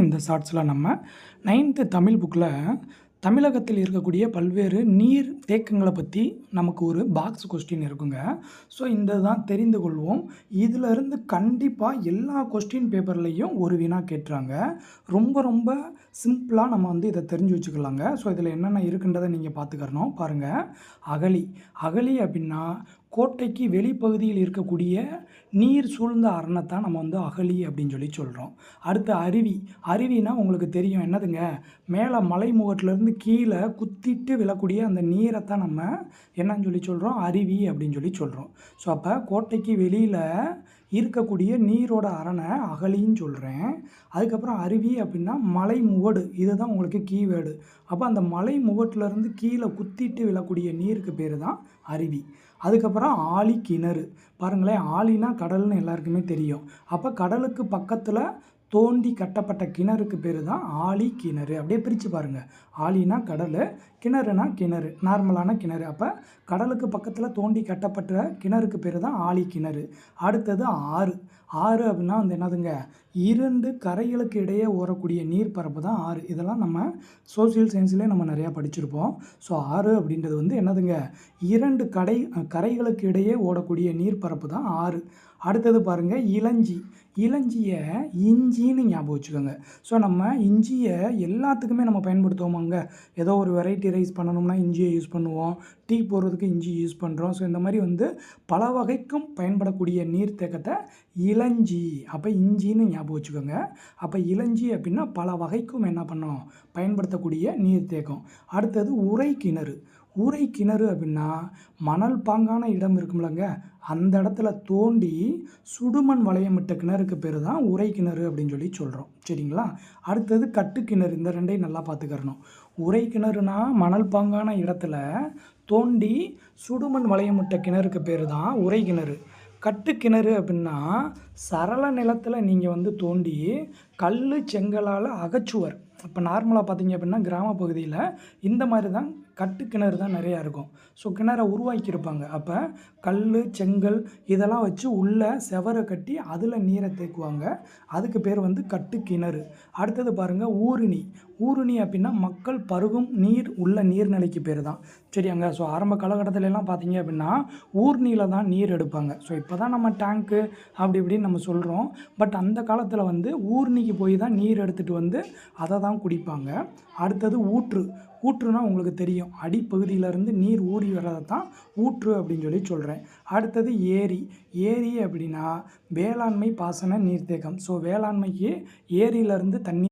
இந்த ஷார்ட்ஸில் நம்ம 9th தமிழ் புக்கில் தமிழகத்தில் இருக்கக்கூடிய பல்வேறு நீர் தேக்கங்களை பற்றி நமக்கு ஒரு பாக்ஸ் கொஸ்டின் இருக்குங்க. ஸோ இந்த தான் தெரிந்து கொள்வோம். இதிலிருந்து கண்டிப்பாக எல்லா கொஸ்டின் பேப்பர்லேயும் ஒரு வினா கேட்டுறாங்க. ரொம்ப ரொம்ப சிம்பிளாக நம்ம இதை தெரிஞ்சு வச்சுக்கலாங்க. ஸோ இதில் என்னென்ன இருக்குன்றதை நீங்கள் பார்த்துக்கறணும். பாருங்கள், அகழி. அகழி அப்படின்னா கோட்டைக்கு வெளிப்பகுதியில் இருக்கக்கூடிய நீர் சூழ்ந்த அரணத்தான் நம்ம அகழி அப்படின்னு சொல்லி சொல்கிறோம். அடுத்து அருவி. அருவினா உங்களுக்கு தெரியும் என்னதுங்க, மேலே மலை முகட்டிலேருந்து கீழே குத்திட்டு விழக்கூடிய அந்த நீரைத்தான் நம்ம என்னன்னு சொல்லி சொல்கிறோம், அருவி அப்படின்னு சொல்லி சொல்கிறோம். ஸோ அப்போ கோட்டைக்கு வெளியில் இருக்கக்கூடிய நீரோட அரணை அகழின்னு சொல்கிறேன். அதுக்கப்புறம் அருவி அப்படின்னா மலை முகடு, இதுதான் உங்களுக்கு கீவேர்டு. அப்போ அந்த மலை முகட்டிலேருந்து கீழே குத்திட்டு விழக்கூடிய நீருக்கு பேர் தான் அருவி. அதுக்கப்புறம் ஆழி கிணறு. பாருங்களேன், ஆழினா கடல்னு எல்லாருக்குமே தெரியும். அப்போ கடலுக்கு பக்கத்தில் தோண்டி கட்டப்பட்ட கிணறுக்கு பேர் தான் ஆழி கிணறு. அப்படியே பிரித்து பாருங்கள், ஆழினா கடல், கிணறுனா கிணறு, நார்மலான கிணறு. அப்போ கடலுக்கு பக்கத்தில் தோண்டி கட்டப்பட்ட கிணறுக்கு பேர் தான் ஆழி கிணறு. அடுத்தது ஆறு. ஆறு அப்படின்னா என்னதுங்க, இரண்டு கரைகளுக்கு இடையே ஓடக்கூடிய நீர் பரப்பு தான் ஆறு. இதெல்லாம் நம்ம சோசியல் சயின்ஸ்லேயே நம்ம நிறையா படிச்சிருப்போம். ஸோ ஆறு அப்படின்றது என்னதுங்க, இரண்டு கரைகளுக்கு இடையே ஓடக்கூடிய நீர் பரப்பு தான் ஆறு. அடுத்தது பாருங்கள், இளஞ்சி. இளஞ்சியை இஞ்சின்னு ஞாபகம் வச்சுக்கோங்க. ஸோ நம்ம இஞ்சியை எல்லாத்துக்குமே நம்ம பயன்படுத்துவோமாங்க. ஏதோ ஒரு வெரைட்டி ரைஸ் பண்ணணும்னா இஞ்சியை யூஸ் பண்ணுவோம், டீ போடுறதுக்கு இஞ்சி யூஸ் பண்ணுறோம். ஸோ இந்த மாதிரி பல வகைக்கும் பயன்படக்கூடிய நீர்த்தேக்கத்தை இளஞ்சி, அப்போ இஞ்சின்னு ஞாபகம் வச்சுக்கோங்க. அப்போ இளஞ்சி அப்படின்னா பல வகைக்கும் என்ன பண்ணோம், பயன்படுத்தக்கூடிய நீர்த்தேக்கம். அடுத்தது உறை கிணறு. உறை கிணறு அப்படின்னா மணல் பாங்கான இடம் இருக்கும்லங்க, அந்த இடத்துல தோண்டி சுடுமண் வளையமிட்ட கிணறுக்கு பேர் தான் உறை கிணறு அப்படின்னு சொல்லி சொல்கிறோம். சரிங்களா. அடுத்தது கட்டு கிணறு. இந்த ரெண்டையும் நல்லா பார்த்துக்கிறணும். உறை கிணறுனா மணல் பாங்கான இடத்துல தோண்டி சுடுமண் வளையமிட்ட கிணறுக்கு பேர் தான் உறை கிணறு. கட்டு கிணறு அப்படின்னா சரள நிலத்தில் நீங்கள் தோண்டி கல் செங்கலால் அகச்சுவர். இப்போ நார்மலாக பார்த்தீங்க அப்படின்னா கிராம பகுதியில் இந்த மாதிரி தான் கட்டு கிணறு தான் நிறையா இருக்கும். ஸோ கிணறை உருவாக்கியிருப்பாங்க. அப்போ கல் செங்கல் இதெல்லாம் வச்சு உள்ளே செவரை கட்டி அதில் நீரை தேக்குவாங்க. அதுக்கு பேர் கட்டு கிணறு. அடுத்தது பாருங்கள், ஊருணி. ஊருணி அப்படின்னா மக்கள் பருகும் நீர் உள்ள நீர்நிலைக்கு பேர் தான். சரியாங்க. ஸோ ஆரம்ப காலகட்டத்திலலாம் பார்த்தீங்க அப்படின்னா ஊர்னியில் தான் நீர் எடுப்பாங்க. ஸோ இப்போ தான் நம்ம டேங்க்கு அப்படி இப்படின்னு நம்ம சொல்கிறோம். பட் அந்த காலத்தில் ஊர்னிக்கு போய் தான் நீர் எடுத்துகிட்டு அதை தான் குடிப்பாங்க. அடுத்தது ஊற்று. ஊற்றுனா உங்களுக்கு தெரியும், அடிப்பகுதியிலேருந்து நீர் ஊறி வர்றதை தான் ஊற்று அப்படின்னு சொல்லி சொல்கிறேன். அடுத்தது ஏரி. ஏரி அப்படின்னா வேளாண்மை பாசன நீர்த்தேக்கம். ஸோ வேளாண்மைக்கு ஏரியிலேருந்து தண்ணி